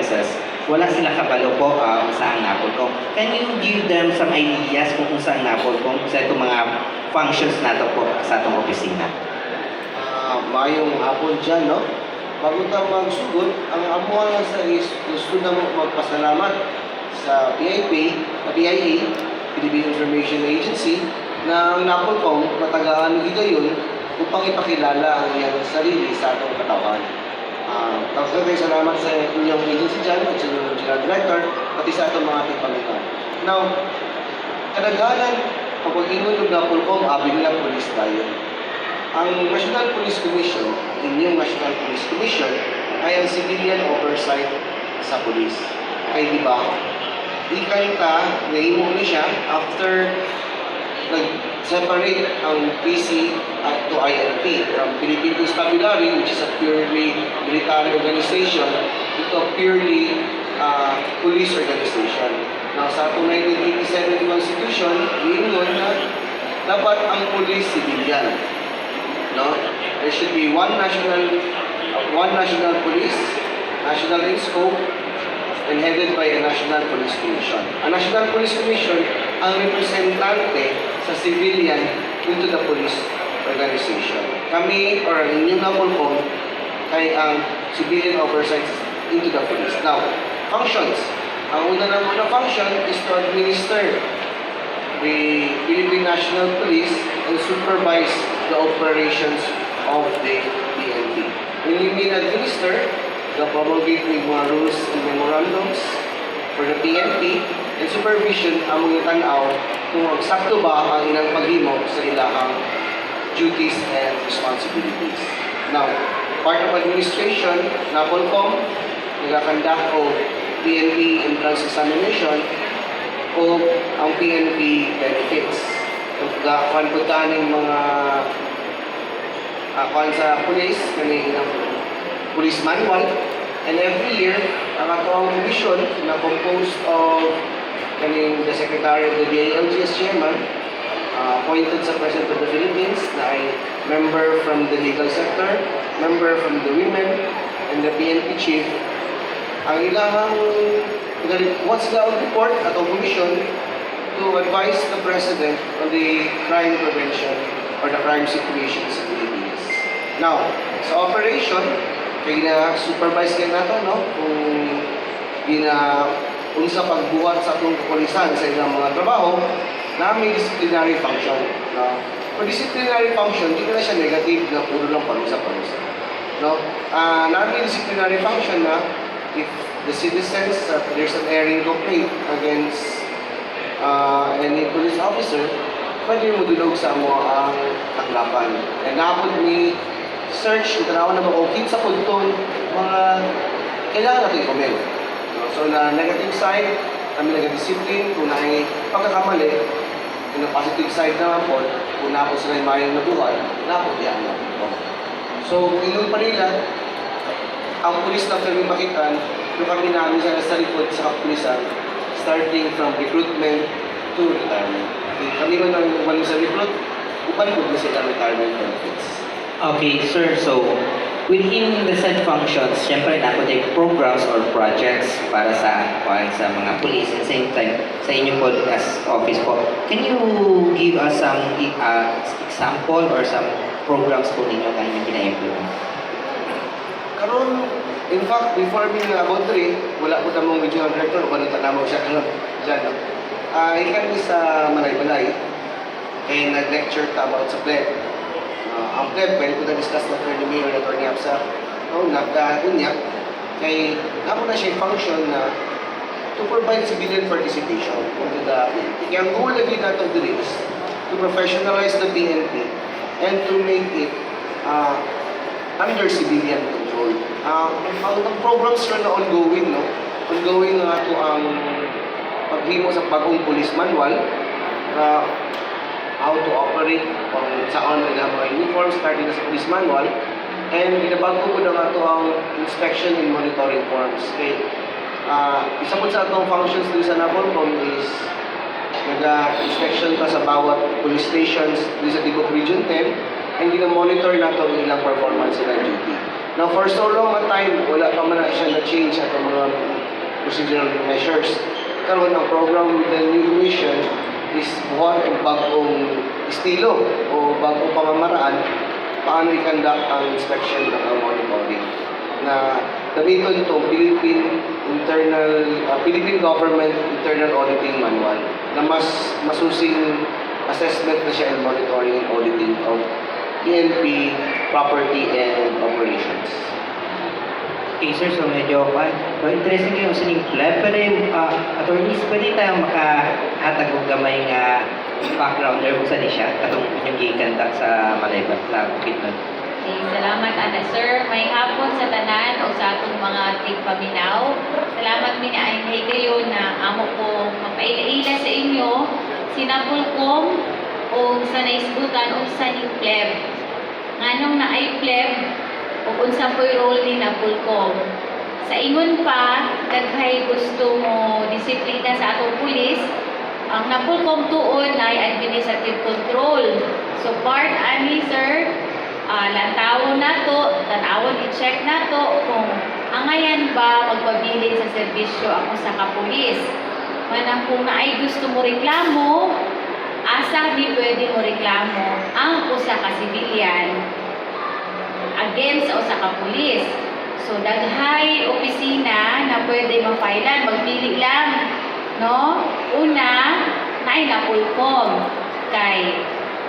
offenses, wala sila kabalo po kung saan napulkong. Can you give them some ideas kung saan napulkong sa itong mga functions nato po sa itong opisina? Mayong hapon dyan, no? Bago tayo magsugod, ang amuha nga sa is gusto na magpasalamat sa PIA, Philippine Information Agency, na ang napulkong matagaan gigayon upang ipakilala ang iyang sarili sa atong katawan. Tapos kayo salamat sa inyong agency dyan, at sa inyong General Director, pati sa atong mga tigpaminan. Now, kadaghanan, kapag ingon yung napulkong, abing lang police tayo. Ang National Police Commission, inyong National Police Commission, ay ang civilian oversight sa police. Kaya di ba, ikan ka, naimo ni siya after nag-separate ang PC to INP from Philippine Constabulary, which is a purely military organization, to a purely police organization. Now, sa 1987 Constitution, iingon na dapat ang police civilian. No? There should be one national police, national in scope, and headed by a National Police Commission. A National Police Commission ang representante sa civilian into the police organization. Kami, or ang inyong napulkong, kay ang civilian oversight into the police. Now, functions. Ang una naman na function is to administer the Philippine National Police and supervise the operations of the PNP. When you mean administer, the promulgate ng mga rules and memorandums for the PNP, and supervision ang mga tanaw kung eksakto ba ang ilang paghimo sa ilahang duties and responsibilities. Now, part of administration, napolcom, nagakandak o PNP entrance examination o ang PNP benefits. Kung ng mga kuhan sa police, kaning police manual, and every year, ang atong commission na composed of kaning the Secretary of the DILG as chairman, appointed sa President of the Philippines, na ay member from the legal sector, member from the women, and the PNP chief. Ang ilahang what's the report atong commission to advise the President on the crime prevention or the crime situation sa Philippines. Now, sa operation, kaya na-supervise kayo nato, no? Kung unsa pagbuhat sa atong kapulisan sa ilang mga trabaho, na may disciplinary function. No? For disciplinary function, hindi na siya negative na puro lang parusa-parusa. No? Na may disciplinary function na if the citizens, there's an airing complaint against any police officer, pwede mo dulog sa mo ang tanggapan. And napod ni search, tanawan na makukit sa punton, mga kailangan natin i-comment. No? So, na negative side, kami nag-discipline, kung na pagkakamali, kung na positive side naman po, kung na po sila yung mayang nabuhay, napod yan. No? So, inon pa nila, ang pulis na kami makitan, yung kami namin sa likod sa kapulisan, starting from recruitment to retirement. Kami man ang wala sa recruit, upan po na sila retirement benefits. Okay, sir. So, within the said functions, syempre dapat ay programs or projects para sa mga police and same time sa inyo po as office po. Can you give us some example or some programs po ninyo kanyang pina-implement? Karon, in fact, before being about 3, wala po tamang regional director, wala tanamaw siya karon dyan. No? Ikan sa Malay-Balay, kaya nag-lecture about sa PLEB. Ang PLEB, pwede ko na-discuss na ni Mayor na Torniap sa nagka-unyak, kaya napo na siya function na to provide civilian participation into the PNP. Kaya ang goal lagi natin dito is to professionalize the PNP and to make it under civilian control. Ang programs na ongoing, no? Ongoing nga ito ang paghimo sa bagong police manual, how to operate, kung saan nila mga uniforms, starting na sa police manual, and ginabago ko na nga ito ang inspection and monitoring forms. Okay. Isa po sa itong functions din sa NAPOLCOM is nag-inspection ka sa bawat police stations din sa Tiguig Region 10, and gina-monitor na ito ang ilang performance nila duty. Now, for so long a time, wala pa man na siya na-change at mga procedural measures. Karoon ang program with the new commission is buhat ang bagong estilo o bagong pamamaraan paano i-conduct ang inspection ng monitoring na gamiton itong Philippine Government Internal Auditing Manual na mas masusing assessment na siya and monitoring and auditing of PNP, property, and operations. Okay, sir, so medyo interesting kayo sa ning club. Pero yung attorneys, pwede tayo makahatag og gamay nga background or kung saan siya, katong yung i-conduct sa Malaybat na Bukidnon. Okay, salamat ana sir. May hapon sa tanan o sa atong mga tigpaminaw. Salamat mi ay kayo na amo ko mapaila-ila sa inyo sinapulkom o sa naisgutan o sa ning pleb. Nganong na ay pleb o unsa po'y role ni napulkom. Sa ingon pa, daghay gusto mo disiplina sa atong pulis, ang napulkom tuon ay administrative control. So part ani sir, lantawon nato, tanawon i-check nato kung angayan ba magpabilin sa serbisyo ako sa kapulis. Manang kung naay gusto mo reklamo, asa di pwede mo reklamo ang usa ka sibilyan against sa usa ka pulis. So daghay opisina na pwede mapailan, magpili lang, no? Una, naay napulkom kay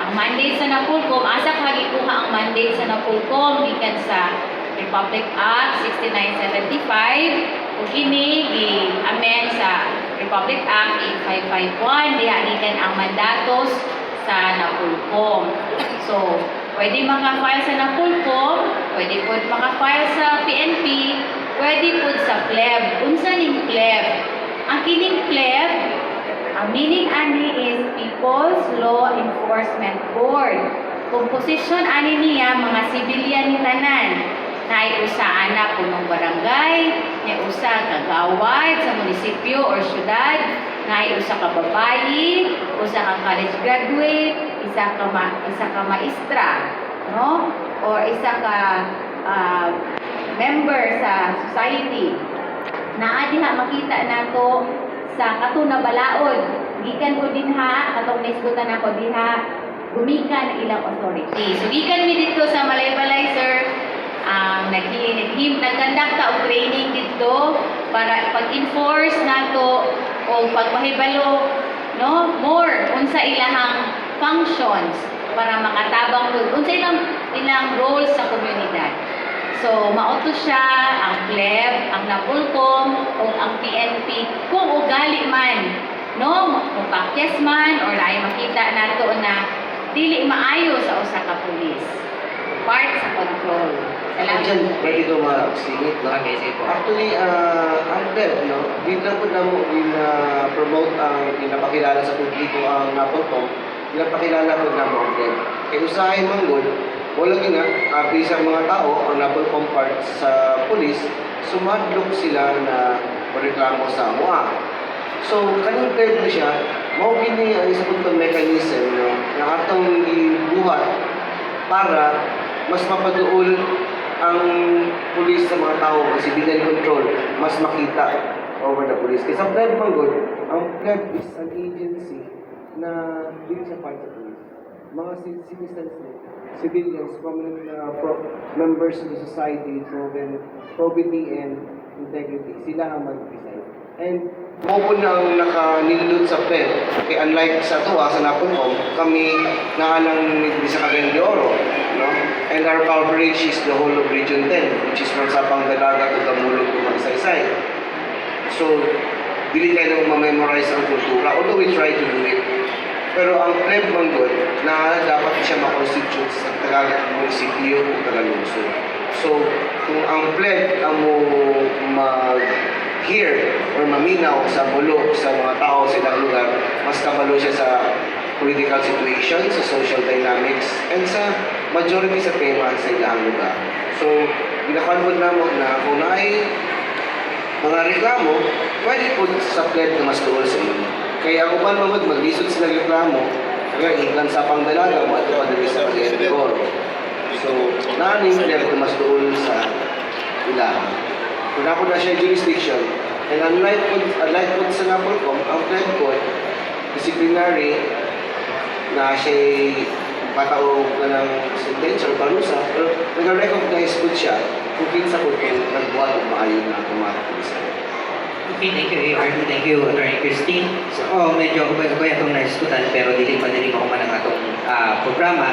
ang mandate sa Napulcom, asa ka gikuha ang mandate sa Napulcom gikan sa Republic Act 6975 ug kini gi-amend sa Republic Act 8551 diha gikan ang mandatos sa Napulcom. So, pwede maka-file sa Napulcom, pwede pud maka-file sa PNP, pwede pud sa pleb. Unsa ning pleb? Ang kining pleb, ang meaning ani is People's Law Enforcement Board. Komposisyon ani niya mga sibilyan ni tanan. Naay usa ana punong barangay, may usa kagawad sa munisipyo or syudad, naay usa ka babayi, usa ka college graduate, isa ka maestra, no? Or isa ka member sa society. Naa diha makita nato sa katuna balaod, gikan ko din ha, katong naisgutan ako diha, gumikan ilang authority. So gikan mi dito sa Malaybalay sir, nagkandakta og training dito para pag-enforce nato o pagpahibalo, no, more unsa ilahang functions para makatabang pud unsa ilang roles sa komunidad. So, mauto siya ang pleb, ang Napulcom, o ang PNP, kung ugali man, no? Kung pakyas man, or ay makita nato na dili maayo sa usa ka pulis. Part sa control. Salamat. Diyan, ready ko ma-singit, no? Okay, sige po. Actually, ang pleb, no? Bigla po na mo promote ang pinapakilala sa publiko ang Napulcom, pinapakilala ko na mo ang pleb. Kaya usahay manggol, wala nga, bisang mga tao ang Napulcom part sa pulis, sumadlok sila na reklamo sa MOA. So, kanyang pleb na siya, mawagini ang isa pong mechanism no, na atong ibuhat para mas mapaduol ang pulis sa mga tao, ang civilian control, mas makita over the police. Kasi ang pleb manggol, ang pleb is an agency na din sa part sa police. Mga citizens civilians, prominent members of the society, proven probity and integrity. Sila ang mag-decide. And mo na ang nakanindot sa PED. Kaya unlike sa tuwa, sa Napulcom, kami naalang sa Cagayan de Oro. No? And our coverage is the whole of Region 10, which is from Sapang Dalaga to Damulog to Magsaysay. So, dili kayo nang ma-memorize ang kultura, although we try to do it. Pero ang pleb manggol na dapat siya ma-constitute sa Tagalog munisipyo o Tagalungsod. So, kung ang pleb ang mo mag-hear or maminaw sa bulok sa mga tao sa ilang lugar, mas kabalo siya sa political situation, sa social dynamics, and sa majority sa tema sa ilang lugar. So, ginakonvod na mo na kung naay mga reklamo, pwede po sa pleb na mas tuol sa inyo. Kaya kung paano maglisod sila reklamo, kaya ikan sa Pangdalaga, mo ito pa din sa Cagayan de Oro. So, naaning player ko mas doon sa ilaha. Kung ako na siya jurisdiction, and unlike po sa Napolcom, ang plan ko, disciplinary, na siya'y patao na ng sentensya o parusa, pero nag-recognize po siya kung kinsa po kung nagbuhat o maayon na kumakas. Okay, thank you, AR. Thank you, Attorney Christine. So, medyo ubay-ubay atong na-diskutan, pero dili pa dili ko man ang atong programa.